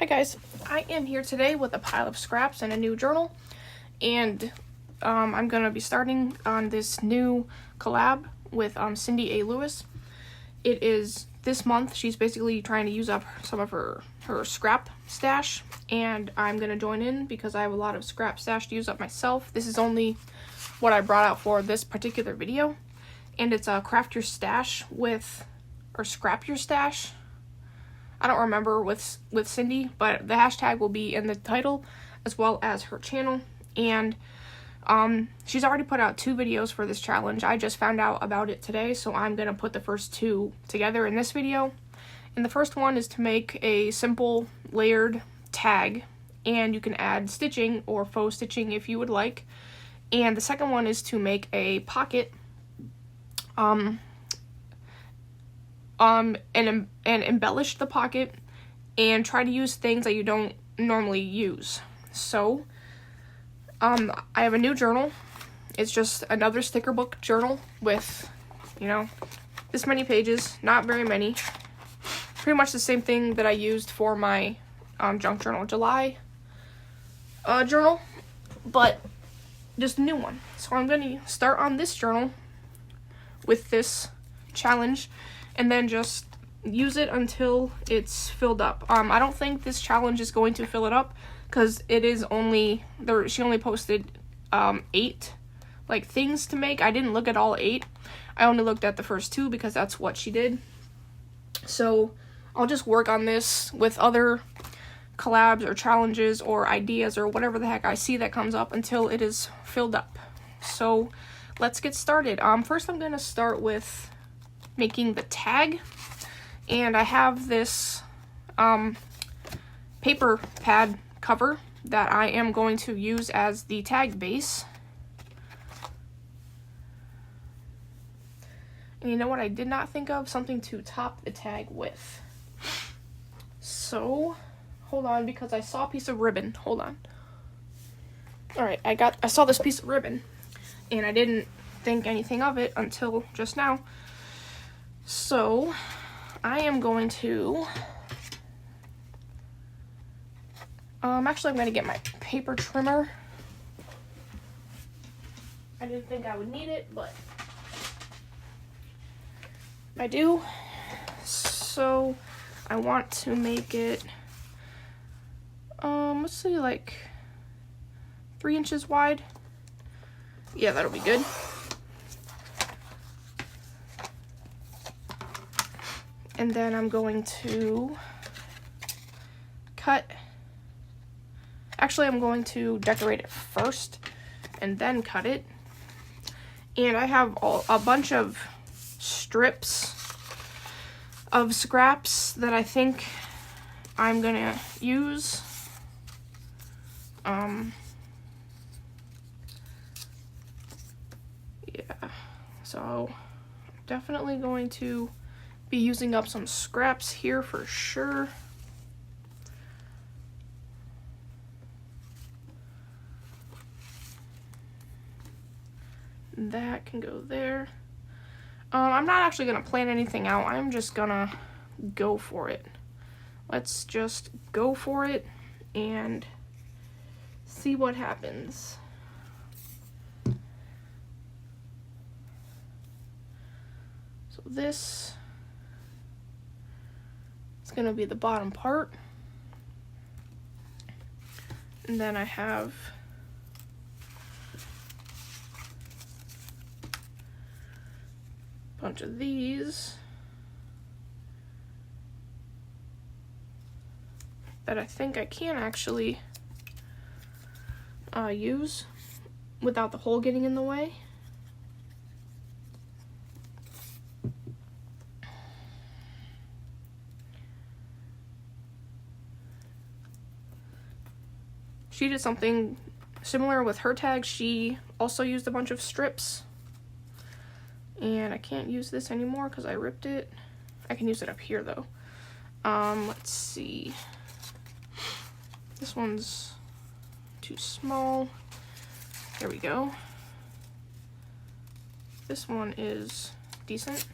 Hi guys, I am here today with a pile of scraps and a new journal, and I'm going to be starting on this new collab with Cindy A. Lewis. It is this month. She's basically trying to use up some of her scrap stash, and I'm going to join in because I have a lot of scrap stash to use up myself. This is only what I brought out for this particular video, and it's a craft your stash with, or scrap your stash. I don't remember with Cindy, but the hashtag will be in the title as well as her channel. And she's already put out 2 videos for this challenge. I just found out about it today, so I'm going to put the first 2 together in this video. And the first one is to make a simple layered tag, and you can add stitching or faux stitching if you would like. And the second one is to make a pocket and embellish the pocket and try to use things that you don't normally use. So, I have a new journal. It's just another sticker book journal with, this many pages, not very many. Pretty much the same thing that I used for my junk journal July journal, but just a new one. So I'm going to start on this journal with this challenge, and then just use it until it's filled up. I don't think this challenge is going to fill it up because it is only there. She only posted 8 things to make. I didn't look at all 8. I only looked at the first 2 because that's what she did. So I'll just work on this with other collabs or challenges or ideas or whatever the heck I see that comes up until it is filled up. So let's get started. First I'm going to start with making the tag, and I have this paper pad cover that I am going to use as the tag base. And you know what I did not think of? Something to top the tag with. So, hold on, because I saw a piece of ribbon. Hold on. Alright, I saw this piece of ribbon, and I didn't think anything of it until just now. So, I am going to, actually I'm going to get my paper trimmer. I didn't think I would need it, but I do. So, I want to make it, let's say 3 inches wide. Yeah, that'll be good. And then I'm going to cut, actually I'm going to decorate it first and then cut it. And I have a bunch of strips of scraps that I think I'm gonna use. Yeah, so I'm definitely going to be using up some scraps here for sure. That can go there. I'm not actually gonna plan anything out. I'm just gonna go for it. Let's just go for it and see what happens. So this is going to be the bottom part, and then I have a bunch of these that I think I can actually use without the hole getting in the way. She did something similar with her tag. She also used a bunch of strips. And I can't use this anymore because I ripped it. I can use it up here though. Let's see. This one's too small. There we go. This one is decent.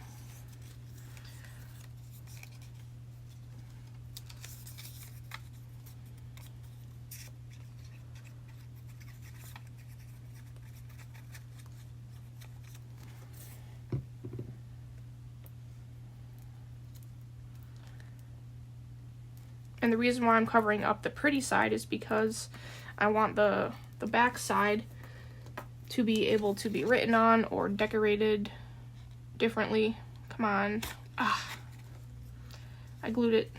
And the reason why I'm covering up the pretty side is because I want the back side to be able to be written on or decorated differently. Come on. I glued it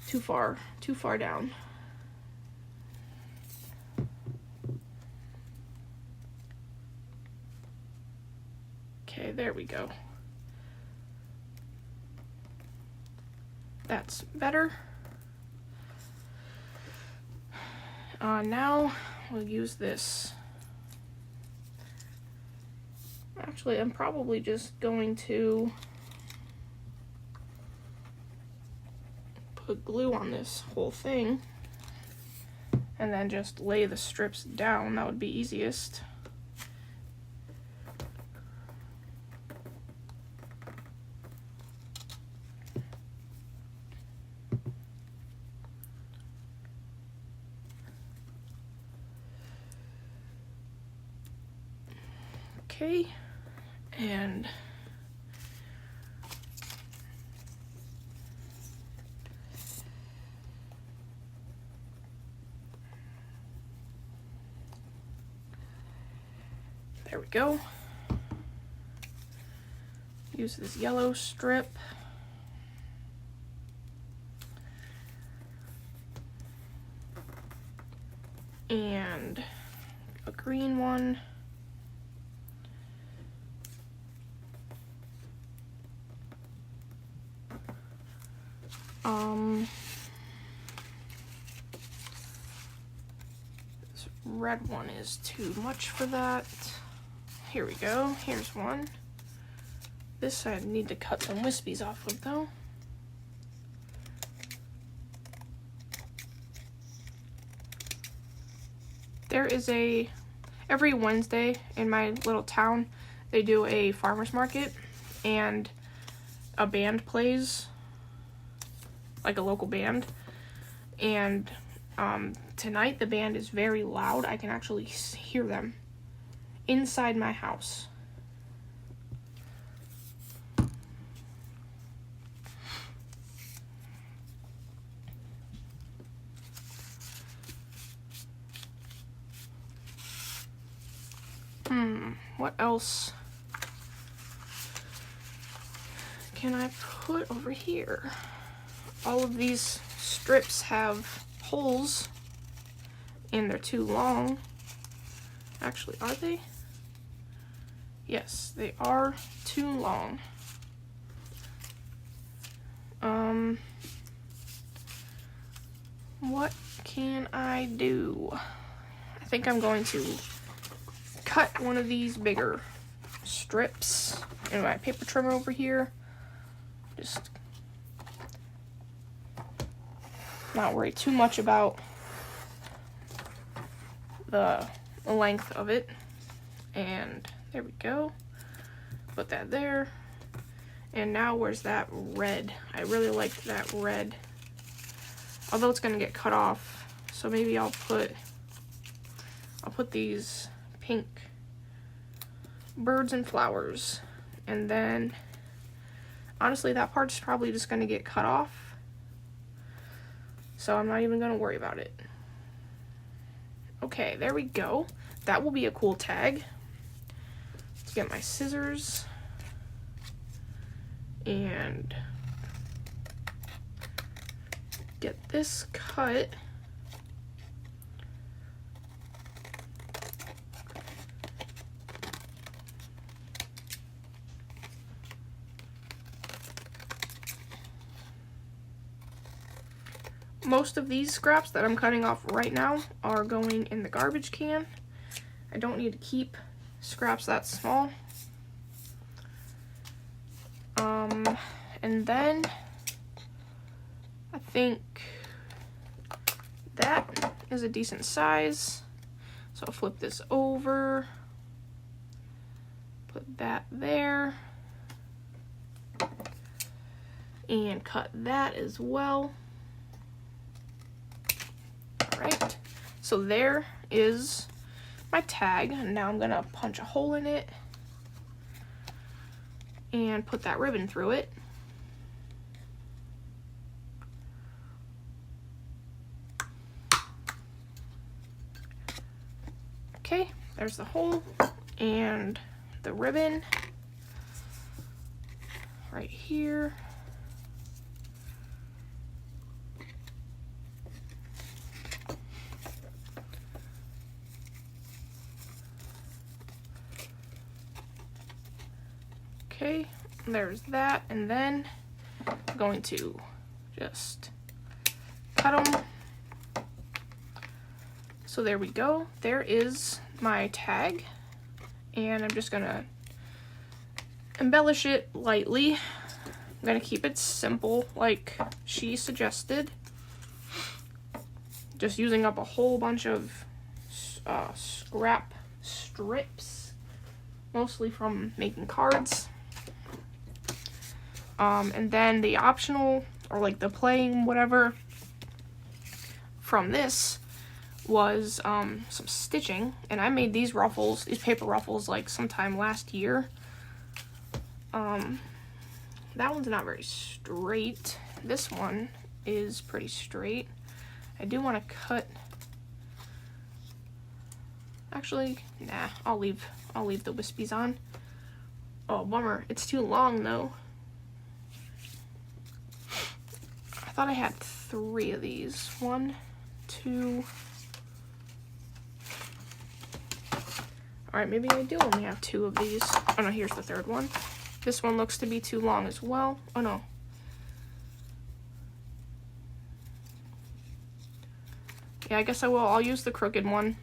too far down. Okay, there we go. That's better. Now we'll use this. Actually, I'm probably just going to put glue on this whole thing and then just lay the strips down. That would be easiest. Okay, and there we go. Use this yellow strip. And a green one. This red one is too much for that. Here we go. Here's one. This I need to cut some wispies off of though. There is every Wednesday in my little town, they do a farmer's market and a band plays, like a local band. And tonight the band is very loud. I can actually hear them inside my house. What else can I put over here? All of these strips have holes and they're too long. Actually, are they? Yes, they are too long. What can I do? I think I'm going to cut one of these bigger strips in my paper trimmer over here. Just not worry too much about the length of it. And there we go. Put that there. And now where's that red? I really liked that red. Although it's gonna get cut off. So maybe I'll put these pink birds and flowers. And then honestly that part's probably just gonna get cut off. So I'm not even gonna worry about it. Okay, there we go. That will be a cool tag. Let's get my scissors and get this cut. Most of these scraps that I'm cutting off right now are going in the garbage can. I don't need to keep scraps that small. And then I think that is a decent size. So I'll flip this over, put that there, and cut that as well. Alright, so there is my tag. Now I'm gonna punch a hole in it and put that ribbon through it. Okay, there's the hole and the ribbon right here. Okay, there's that, and then I'm going to just cut them. So there we go. There is my tag, and I'm just gonna embellish it lightly. I'm gonna keep it simple like she suggested. Just using up a whole bunch of scrap strips, mostly from making cards. And then the optional, or like the plain whatever, from this was some stitching, and I made these ruffles, these paper ruffles, like sometime last year. That one's not very straight. This one is pretty straight. I do want to cut. Actually, nah, I'll leave the wispies on. Oh, bummer. It's too long though. I thought I had 3 of these. 1, 2. Alright, maybe I do only have 2 of these. Oh no, here's the 3rd one. This one looks to be too long as well. Oh no. Yeah, I guess I will. I'll use the crooked one.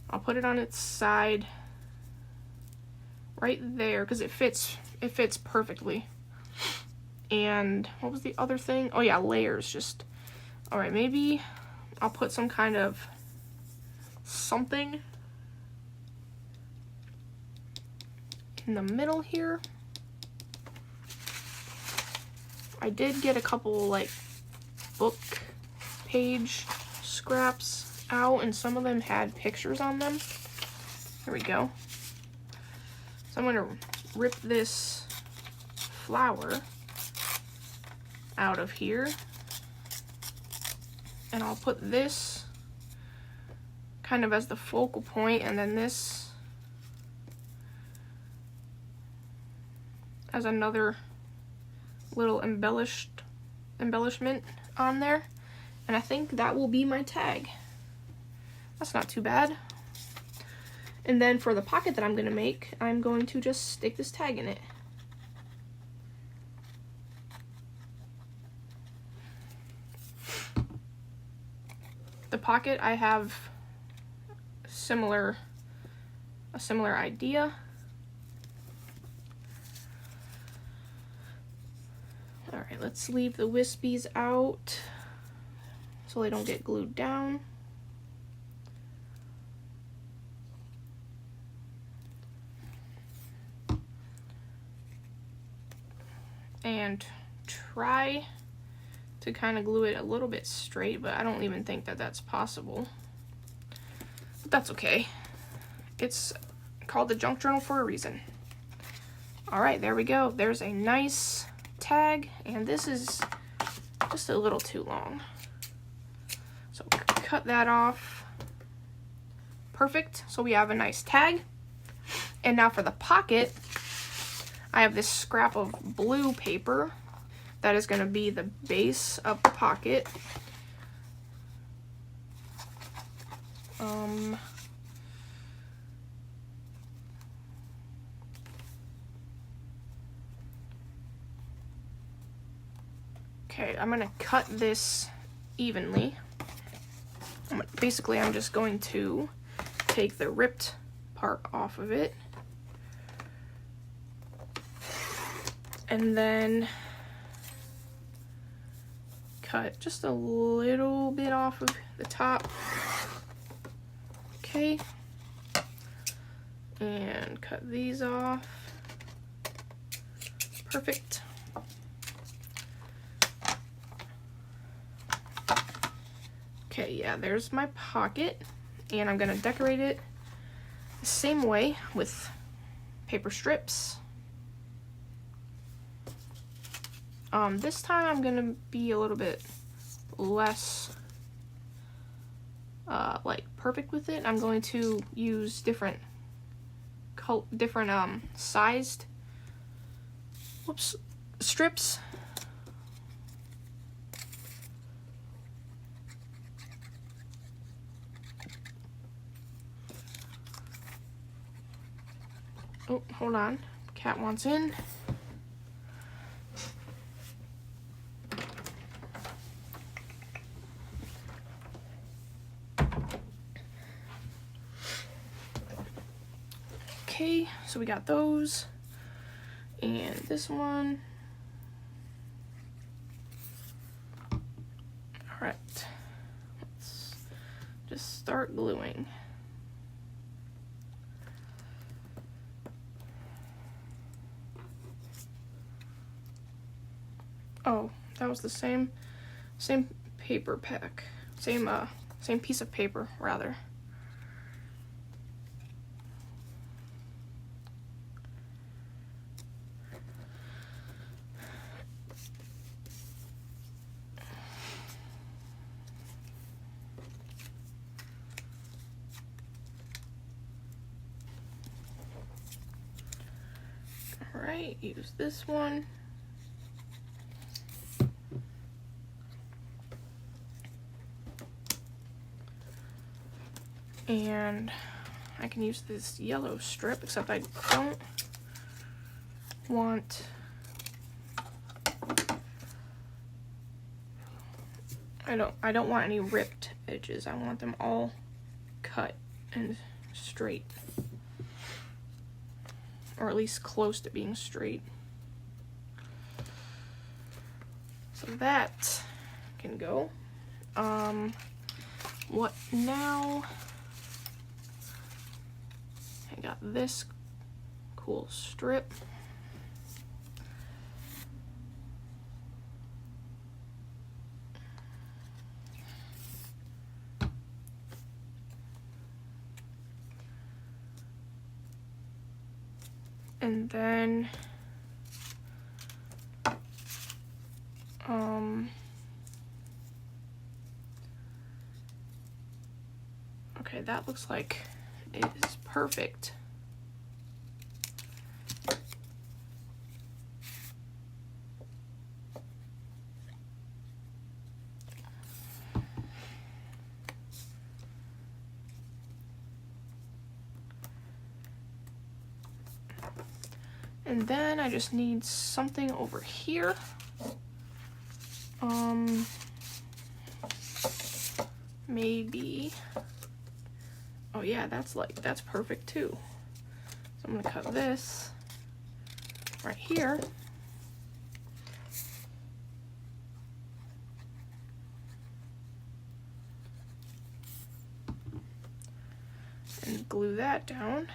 I'll put it on its side right there because it fits perfectly. And what was the other thing? Oh yeah, layers. Just all right, maybe I'll put some kind of something in the middle here. I did get a couple like book page scraps out, and some of them had pictures on them. There we go. So I'm gonna rip this flower out of here, and I'll put this kind of as the focal point, and then this as another little embellishment on there. And I think that will be my tag. That's not too bad. And then for the pocket that I'm gonna make, I'm going to just stick this tag in it. The pocket, I have a similar idea. All right, let's leave the wispies out so they don't get glued down. And try to kind of glue it a little bit straight, but I don't even think that that's possible. But that's okay. It's called the junk journal for a reason. All right, there we go. There's a nice tag, and this is just a little too long. So cut that off. Perfect. So we have a nice tag. And now for the pocket, I have this scrap of blue paper that is going to be the base of the pocket. Okay, I'm going to cut this evenly. Basically, I'm just going to take the ripped part off of it. And then cut just a little bit off of the top. Okay. And cut these off. Perfect. Okay, yeah, there's my pocket. And I'm gonna decorate it the same way with paper strips. This time I'm gonna be a little bit less like perfect with it, I'm going to use different sized strips. Oh, hold on. Cat wants in. Okay, so we got those. And this one. Alright. Let's just start gluing. Oh, that was the same paper pack. Same piece of paper, rather. Alright, use this one. And I can use this yellow strip, except I don't want I don't want any ripped edges. I want them all cut and straight. Or at least close to being straight. So that can go. What now? I got this cool strip. And then okay, that looks like it is perfect. And then I just need something over here. Maybe, oh yeah, that's perfect too. So I'm gonna cut this right here. And glue that down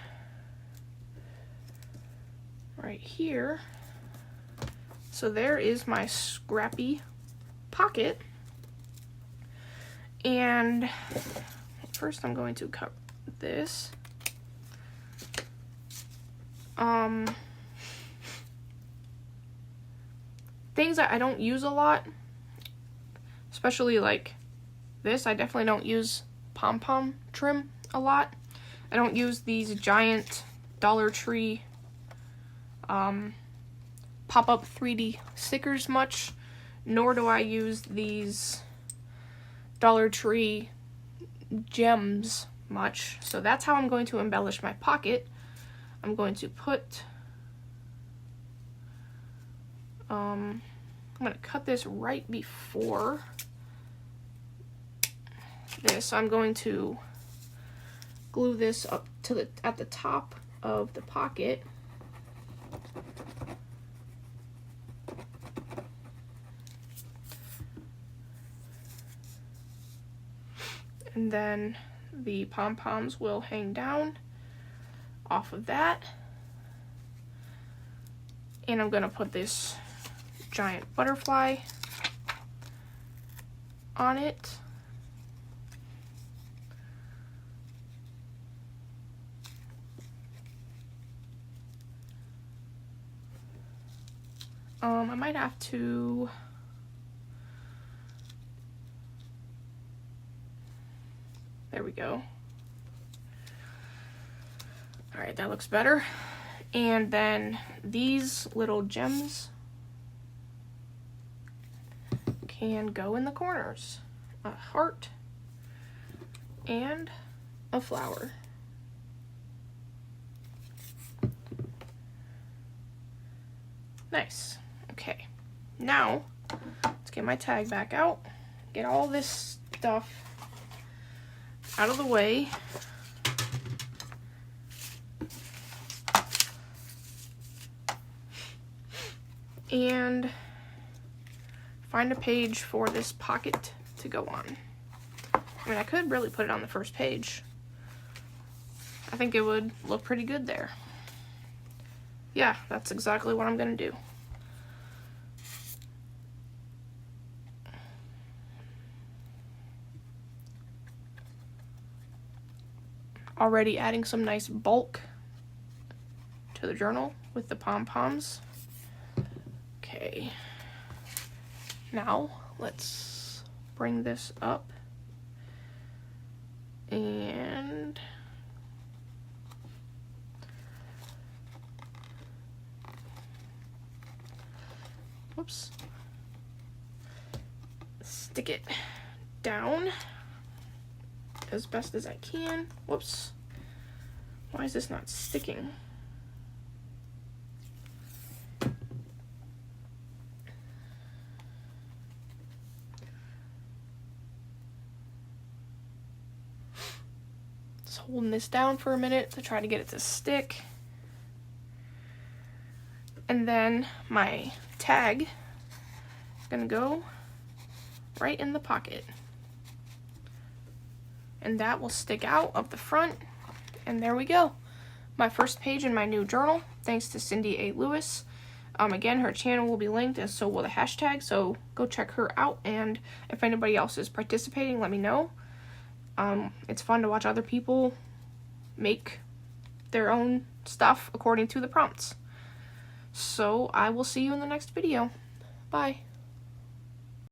right here. So there is my scrappy pocket. And first I'm going to cut this. Things that I don't use a lot, especially like this, I definitely don't use pom-pom trim a lot. I don't use these giant Dollar Tree pop-up 3D stickers much, nor do I use these Dollar Tree gems much. So that's how I'm going to embellish my pocket. I'm going to put I'm going to cut this right before this. So I'm going to glue this up to at the top of the pocket. And then the pom-poms will hang down off of that. And I'm gonna put this giant butterfly on it. I might have to There we go. Alright, that looks better. And then these little gems can go in the corners. A heart and a flower. Nice. Okay. Now, let's get my tag back out. Get all this stuff out of the way. And find a page for this pocket to go on. I mean, I could really put it on the first page. I think it would look pretty good there. Yeah, that's exactly what I'm gonna do. Already adding some nice bulk to the journal with the pom-poms. Okay. Now, let's bring this up. And whoops. Stick it down as best as I can. Whoops. Why is this not sticking? Just holding this down for a minute to try to get it to stick. And then my tag is gonna go right in the pocket. And that will stick out of the front. And there we go. My first page in my new journal, thanks to Cindy A. Lewis. Again, her channel will be linked, and so will the hashtag, so go check her out. And if anybody else is participating, let me know. It's fun to watch other people make their own stuff according to the prompts. So I will see you in the next video. Bye.